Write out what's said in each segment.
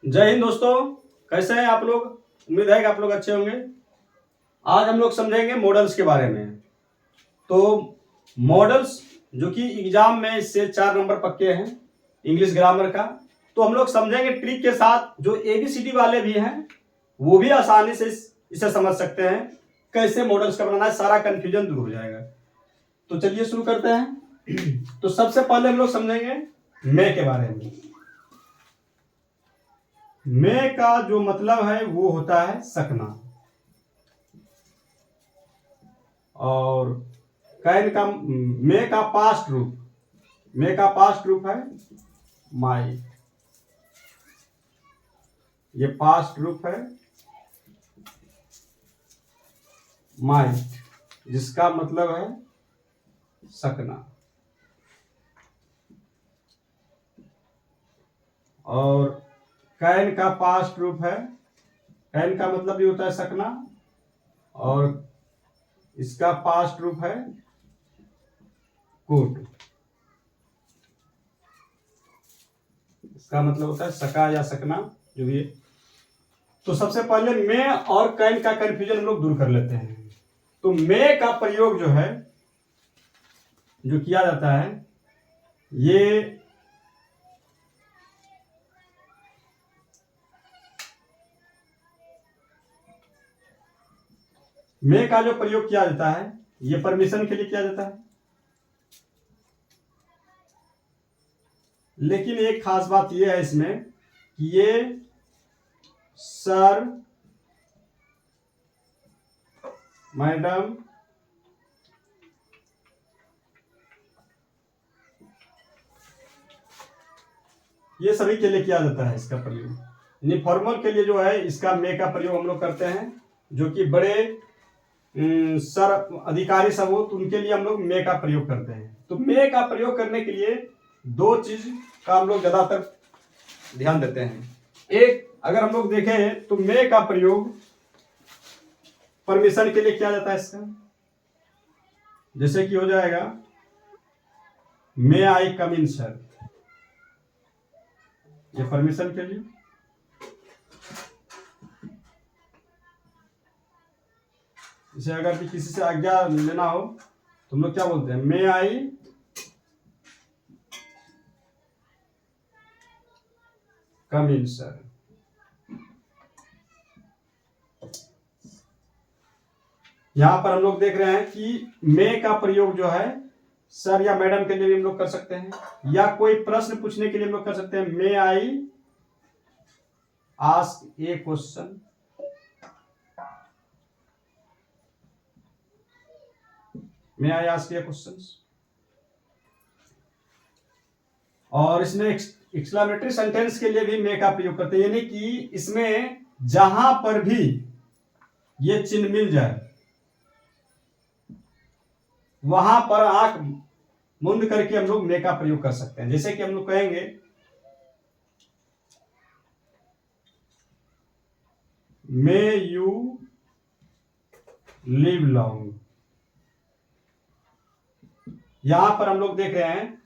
जय हिंद दोस्तों। कैसे हैं आप लोग? उम्मीद है कि आप लोग अच्छे होंगे। आज हम लोग समझेंगे मॉडल्स के बारे में। तो मॉडल्स जो कि एग्जाम में इससे 4 नंबर पक्के हैं इंग्लिश ग्रामर का। तो हम लोग समझेंगे ट्रिक के साथ। जो ABCD वाले भी हैं वो भी आसानी से इसे समझ सकते हैं। कैसे मॉडल्स का बनाना है, सारा कंफ्यूजन दूर हो जाएगा। तो चलिए शुरू करते हैं। तो सबसे पहले हम लोग समझेंगे मे के बारे में। मे का जो मतलब है वो होता है सकना, और कैन का मे का पास्ट रूप, मे का पास्ट रूप है माइट। ये पास्ट रूप है माइट, जिसका मतलब है सकना। और कैन का पास्ट रूप है, कैन का मतलब भी होता है सकना, और इसका पास्ट रूप है कुड। इसका मतलब होता है सका या सकना, जो भी है। तो सबसे पहले मे और कैन का कंफ्यूजन हम लोग दूर कर लेते हैं। तो मे का प्रयोग जो है, जो किया जाता है, ये मे का जो प्रयोग किया जाता है ये परमिशन के लिए किया जाता है। लेकिन एक खास बात यह है इसमें कि ये सर, मैडम, ये सभी के लिए किया जाता है इसका प्रयोग। यानी फॉर्मल के लिए जो है इसका मे का प्रयोग हम लोग करते हैं। जो कि बड़े सर अधिकारी सब हो तो उनके लिए हम लोग मे का प्रयोग करते हैं। तो मे का प्रयोग करने के लिए दो चीज का हम लोग ज्यादातर ध्यान देते हैं। एक, अगर हम लोग देखें तो मे का प्रयोग परमिशन के लिए किया जाता है इसका। जैसे कि हो जाएगा मे आई कम इन सर, ये परमिशन के लिए। जैसे अगर भी किसी से आज्ञा लेना हो तो हम लोग क्या बोलते हैं, मे आई कम इन सर। यहां पर हम लोग देख रहे हैं कि मे का प्रयोग जो है सर या मैडम के लिए भी हम लोग कर सकते हैं, या कोई प्रश्न पूछने के लिए हम लोग कर सकते हैं, may I ask a question. May I ask a question. और इसमें एक्सक्लेमेटरी सेंटेंस के लिए भी मे का प्रयोग करते हैं। यानी कि इसमें जहां पर भी ये चिन्ह मिल जाए वहां पर आंख मुंद करके हम लोग मे का प्रयोग कर सकते हैं। जैसे कि हम लोग कहेंगे मे यू लिव लॉन्ग। यहां पर हम लोग देख रहे हैं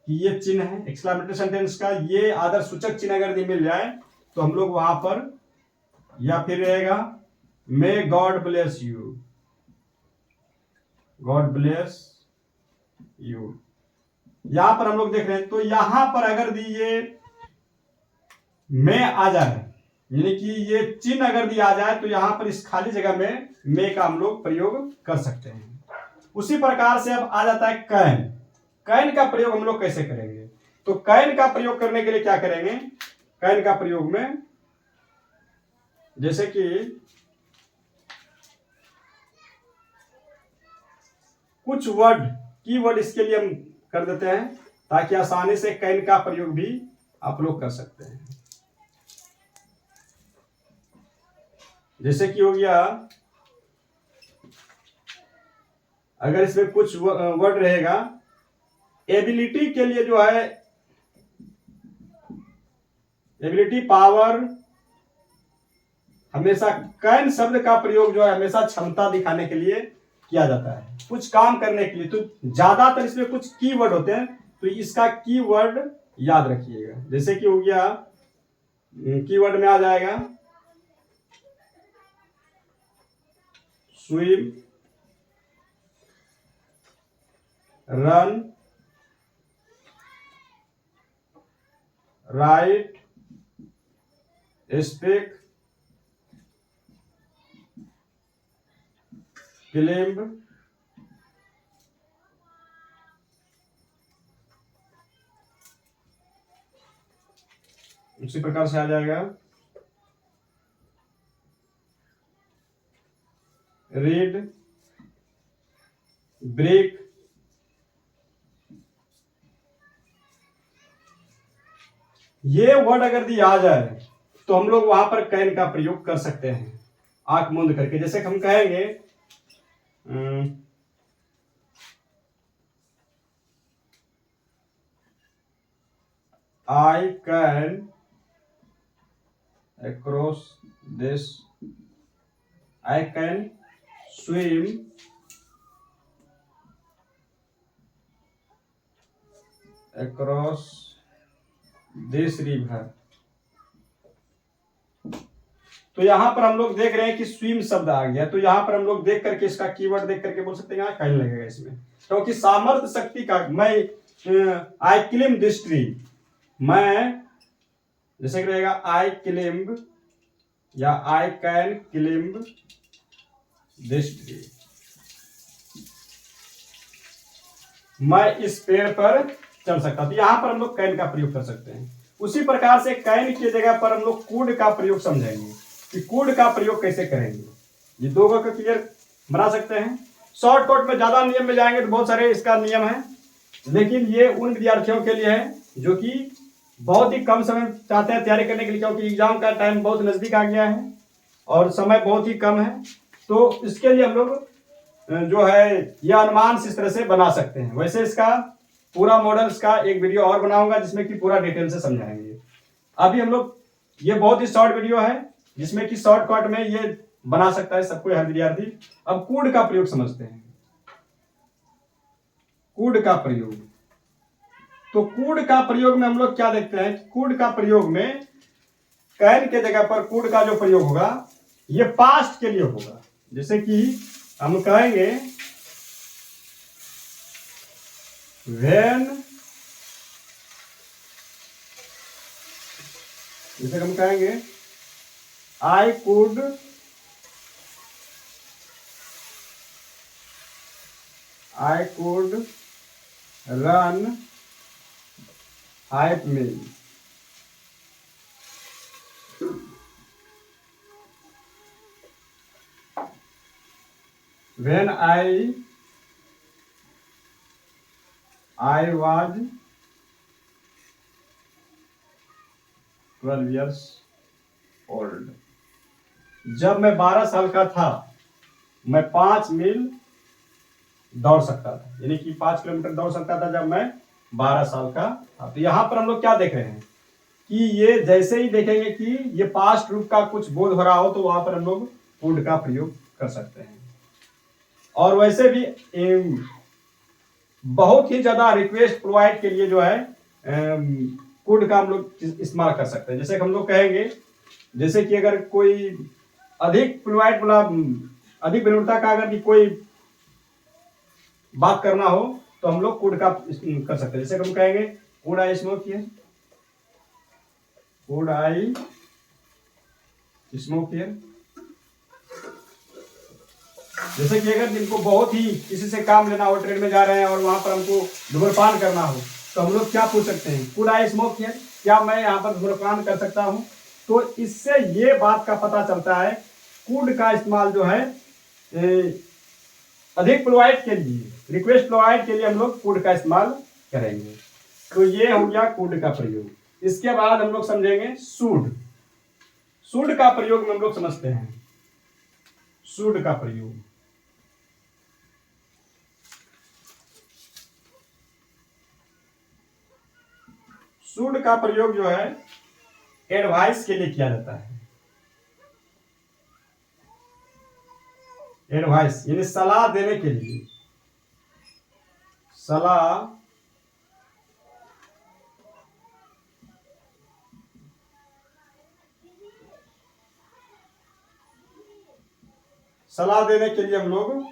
कि ये चिन्ह है एक्सक्लेमेटरी सेंटेंस का। ये आदर सूचक चिन्ह अगर ये मिल जाए तो हम लोग वहां पर, या फिर रहेगा may God bless you, God bless you. यहां पर हम लोग देख रहे हैं तो यहां पर अगर दी ये मे आ जाए, यानी कि ये चिन्ह अगर दिया आ जाए तो यहां पर इस खाली जगह में मे का हम लोग प्रयोग कर सकते हैं। उसी प्रकार से अब आ जाता है कैन। कैन का प्रयोग हम लोग कैसे करेंगे? तो कैन का प्रयोग करने के लिए क्या करेंगे? कैन का प्रयोग में जैसे कि कुछ वर्ड, कीवर्ड इसके लिए हम कर देते हैं ताकि आसानी से कैन का प्रयोग भी आप लोग कर सकते हैं। जैसे कि हो गया, अगर इसमें कुछ वर्ड रहेगा, एबिलिटी के लिए जो है, एबिलिटी, पावर, हमेशा कैन शब्द का प्रयोग जो है हमेशा क्षमता दिखाने के लिए किया जाता है, कुछ काम करने के लिए। तो ज्यादातर इसमें कुछ कीवर्ड होते हैं, तो इसका कीवर्ड याद रखिएगा। जैसे कि हो गया कीवर्ड में आ जाएगा swim, run, right, speak, claim, उसी प्रकार से आ जाएगा रीड, ब्रेक। ये वर्ड अगर दिया आ जाए तो हम लोग वहां पर कैन का प्रयोग कर सकते हैं आंख मूंद करके। जैसे हम कहेंगे I can across this, I can swim across this river. तो यहां पर हम लोग देख रहे हैं कि स्विम शब्द आ गया, तो यहां पर हम लोग देख करके इसका कीवर्ड देख करके बोल सकते हैं कैन लगेगा इसमें, क्योंकि सामर्थ्य शक्ति का मैं आई क्लेम दिस ट्री, मैं जैसे रहेगा आई क्लेम या I can claim this tree, मैं इस पेड़ पर चढ़ सकता हूं। यहां पर हम लोग कैन का प्रयोग कर सकते हैं। उसी प्रकार से कैन की जगह पर हम लोग कुड का प्रयोग समझेंगे कि कुड का प्रयोग कैसे करेंगे। ये दो का क्लियर बना सकते हैं। शॉर्टकट में ज्यादा नियम में जाएंगे तो बहुत सारे इसका नियम है, लेकिन ये उन विद्यार्थियों के लिए है जो कि बहुत ही कम समय चाहते हैं तैयारी करने के लिए, क्योंकि एग्जाम का टाइम बहुत नजदीक आ गया है और समय बहुत ही कम है। तो इसके लिए हम लोग जो है यह अनुमान इस तरह से बना सकते हैं। वैसे इसका पूरा मॉडल्स का एक वीडियो और बनाऊंगा जिसमें कि पूरा डिटेल से समझाएंगे। अभी हम लोग ये बहुत ही शॉर्ट वीडियो है जिसमें कि शॉर्टकट में ये बना सकता है सबको हर विद्यार्थी। अब कूड का प्रयोग समझते हैं। कूड का प्रयोग, तो कूड का प्रयोग में हम लोग क्या देखते हैं, कूड का प्रयोग में कैन के जगह पर कूड का जो प्रयोग होगा ये पास्ट के लिए होगा। जैसे कि हम कहेंगे व्हेन, जैसे हम कहेंगे I could run hype me, when I was 12 years old, जब मैं 12 साल का था मैं 5 मील दौड़ सकता था, यानी कि 5 किलोमीटर दौड़ सकता था जब मैं 12 साल का था। तो यहां पर हम लोग क्या देख रहे हैं कि ये जैसे ही देखेंगे कि ये पास्ट रूप का कुछ बोध हो रहा हो तो वहां पर हम लोग कुड का प्रयोग कर सकते हैं। और वैसे भी बहुत ही ज्यादा रिक्वेस्ट प्रोवाइड के लिए जो है कुड का हम लोग इस्तेमाल कर सकते हैं। जैसे हम लोग कहेंगे, जैसे कि अगर कोई अधिक प्रोवाइड अधिक विनम्रता का अगर कोई बात करना हो तो हम लोग कुड का कर सकते हैं। जैसे हम कहेंगे could I smoke here, could I smoke here. जैसे कि अगर जिनको बहुत ही किसी से काम लेना हो, ट्रेन में जा रहे हैं और वहां पर हमको धूम्रपान करना हो तो हम लोग क्या पूछ सकते हैं, कुड आई स्मोक हियर, क्या मैं यहाँ पर धूम्रपान कर सकता हूँ। तो इससे ये बात का पता चलता है कुड का इस्तेमाल जो है अधिक प्रोवाइड के लिए, रिक्वेस्ट प्रोवाइड के लिए हम लोग कुड का इस्तेमाल करेंगे। तो ये हो गया कुड का प्रयोग। इसके बाद हम लोग समझेंगे शुड। शुड का प्रयोग में हम लोग समझते हैं शुड का प्रयोग। शुड का प्रयोग जो है एडवाइस के लिए किया जाता है। एडवाइस यानी सलाह देने के लिए, सलाह सलाह देने के लिए हम लोग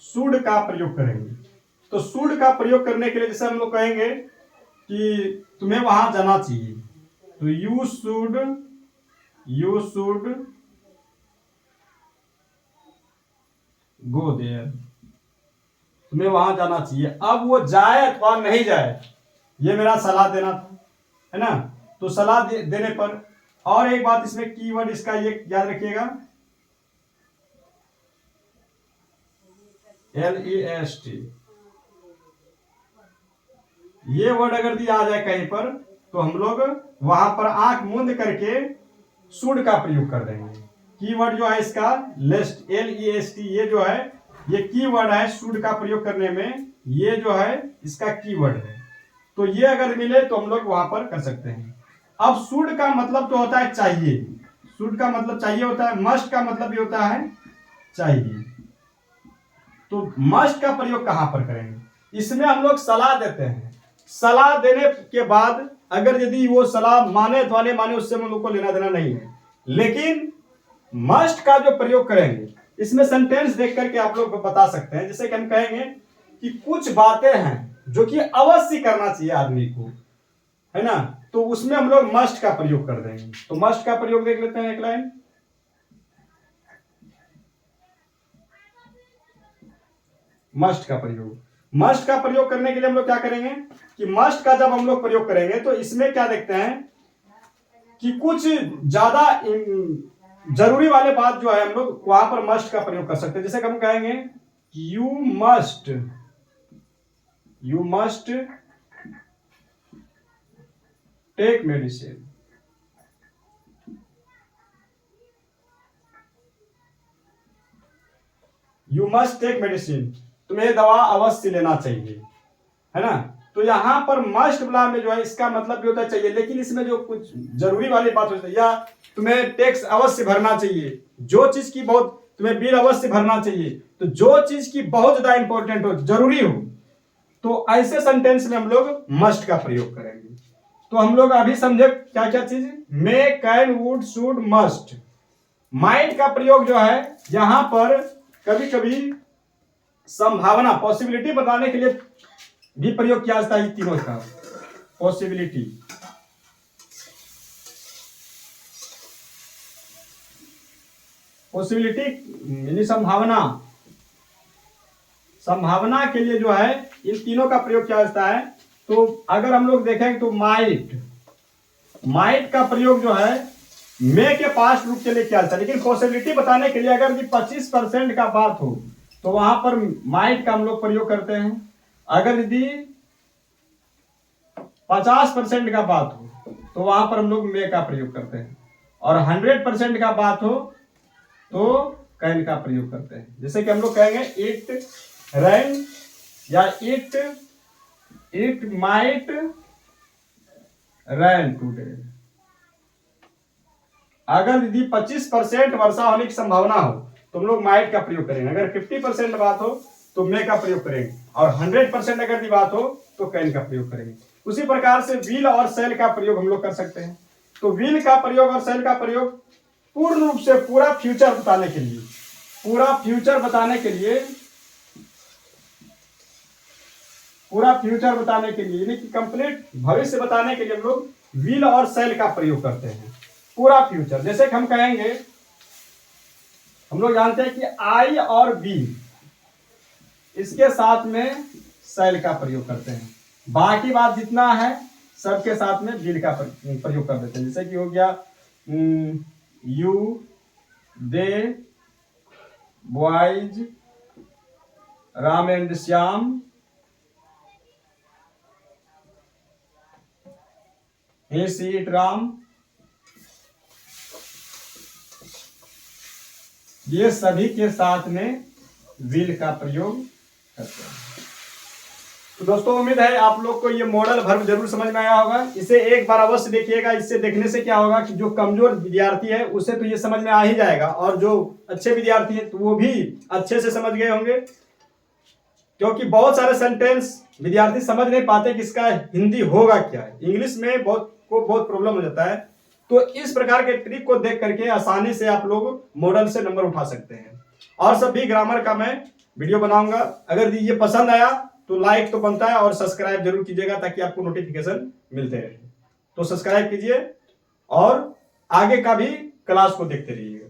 शुड का प्रयोग करेंगे। तो शुड का प्रयोग करने के लिए जैसे हम लोग कहेंगे कि तुम्हें वहां जाना चाहिए, तो यू शुड गो देयर, तुम्हें वहां जाना चाहिए। अब वो जाए अथवा नहीं जाए, ये मेरा सलाह देना था, है ना। तो सलाह देने पर, और एक बात इसमें कीवर्ड इसका ये याद रखिएगा, LEST, ये वर्ड अगर दिया आ जाए कहीं पर तो हम लोग वहां पर आंख मूंद करके शुड का प्रयोग कर देंगे। कीवर्ड जो है इसका लेस्ट, LEST, ये जो है ये कीवर्ड है शुड का प्रयोग करने में, ये जो है इसका कीवर्ड है। तो ये अगर मिले तो हम लोग वहां पर कर सकते हैं। अब शुड का मतलब तो होता है चाहिए, शुड का मतलब चाहिए होता है, मस्ट का मतलब भी होता है चाहिए। तो मस्ट का प्रयोग कहां पर करेंगे, इसमें हम लोग सलाह देते हैं। सलाह देने के बाद अगर यदि वो सलाह माने तो माने, उससे हम लोग को लेना देना नहीं है, लेकिन मस्ट का जो प्रयोग करेंगे इसमें सेंटेंस देख करके आप लोग बता सकते हैं। जैसे कि हम कहेंगे कि कुछ बातें हैं जो कि अवश्य करना चाहिए आदमी को, है ना, तो उसमें हम लोग मस्ट का प्रयोग कर देंगे। तो मस्ट का प्रयोग देख लेते हैं, एक लाइन, मस्ट का प्रयोग। मस्ट का प्रयोग करने के लिए हम लोग क्या करेंगे कि मस्ट का जब हम लोग प्रयोग करेंगे तो इसमें क्या देखते हैं कि कुछ ज्यादा जरूरी वाले बात जो है हम लोग वहां पर मस्ट का प्रयोग कर सकते हैं। जैसे हम कहेंगे you must take medicine, you must take medicine, तुम्हें दवा अवश्य लेना चाहिए, है ना। तो यहां पर मस्ट वाला में जो है इसका मतलब भी होता है चाहिए, लेकिन इसमें जो कुछ जरूरी वाली बात होती है, या तुम्हें टैक्स अवश्य भरना चाहिए, जो चीज की बहुत, तुम्हें बिल अवश्य भरना चाहिए, तो जो चीज की बहुत ज्यादा इंपॉर्टेंट हो, जरूरी हो, तो ऐसे सेंटेंस में हम लोग मस्ट का प्रयोग करेंगे। तो हम लोग अभी समझे क्या क्या चीज, may, can, would, should, must. Might का प्रयोग जो है यहां पर कभी कभी संभावना, पॉसिबिलिटी बताने के लिए भी प्रयोग किया जाता है। तीनों का पॉसिबिलिटी, यानी संभावना, संभावना के लिए जो है इन तीनों का प्रयोग किया जाता है। तो अगर हम लोग देखें तो माइट का प्रयोग जो है मे के पास्ट रूप के लिए किया जाता है, लेकिन पॉसिबिलिटी बताने के लिए अगर 25% का बात हो तो वहां पर माइट का हम लोग प्रयोग करते हैं। अगर यदि 50% का बात हो तो वहां पर हम लोग मे का प्रयोग करते हैं, और 100% का बात हो तो कैन का प्रयोग करते हैं। जैसे कि हम लोग कहेंगे इट रेन, या इट माइट रेन टुडे। अगर यदि 25% वर्षा होने की संभावना हो तो हम लोग माइट का प्रयोग करेंगे, अगर 50% बात हो तो मे का प्रयोग करेंगे, और 100% अगर बात हो तो कैन का प्रयोग करेंगे। उसी प्रकार से विल और सेल का प्रयोग हम लोग कर सकते हैं। तो विल का प्रयोग और सेल का प्रयोग पूर्ण रूप से पूरा फ्यूचर बताने के लिए, यानी कि कंप्लीट भविष्य बताने के लिए हम लोग विल और सेल का प्रयोग करते हैं, पूरा फ्यूचर। जैसे कि हम कहेंगे, हम लोग जानते हैं कि आई और बी, इसके साथ में सेल का प्रयोग करते हैं, बाकी बात जितना है सबके साथ में विल का प्रयोग कर देते हैं। जैसे कि हो गया you, they, boys, Ram and Shyam, he, she, it, Ram, ये सभी के साथ में विल का प्रयोग करते हैं। तो दोस्तों उम्मीद है आप लोग को ये मॉडल वर्ब जरूर समझ में आया होगा। इसे एक बार अवश्य देखिएगा, इससे देखने से क्या होगा कि जो कमजोर विद्यार्थी है उसे तो ये समझ में आ ही जाएगा, और जो अच्छे विद्यार्थी हैं तो वो भी अच्छे से समझ गए होंगे, क्योंकि बहुत सारे सेंटेंस विद्यार्थी समझ नहीं पाते कि इसका हिंदी होगा क्या है, इंग्लिश में बहुत प्रॉब्लम हो जाता है। तो इस प्रकार के ट्रिक को देख करके आसानी से आप लोग मॉडल से नंबर उठा सकते हैं। और सब भी ग्रामर का मैं वीडियो बनाऊंगा। अगर ये पसंद आया तो लाइक तो बनता है और सब्सक्राइब जरूर कीजिएगा ताकि आपको नोटिफिकेशन मिलते रहे। तो सब्सक्राइब कीजिए और आगे का भी क्लास को देखते रहिए।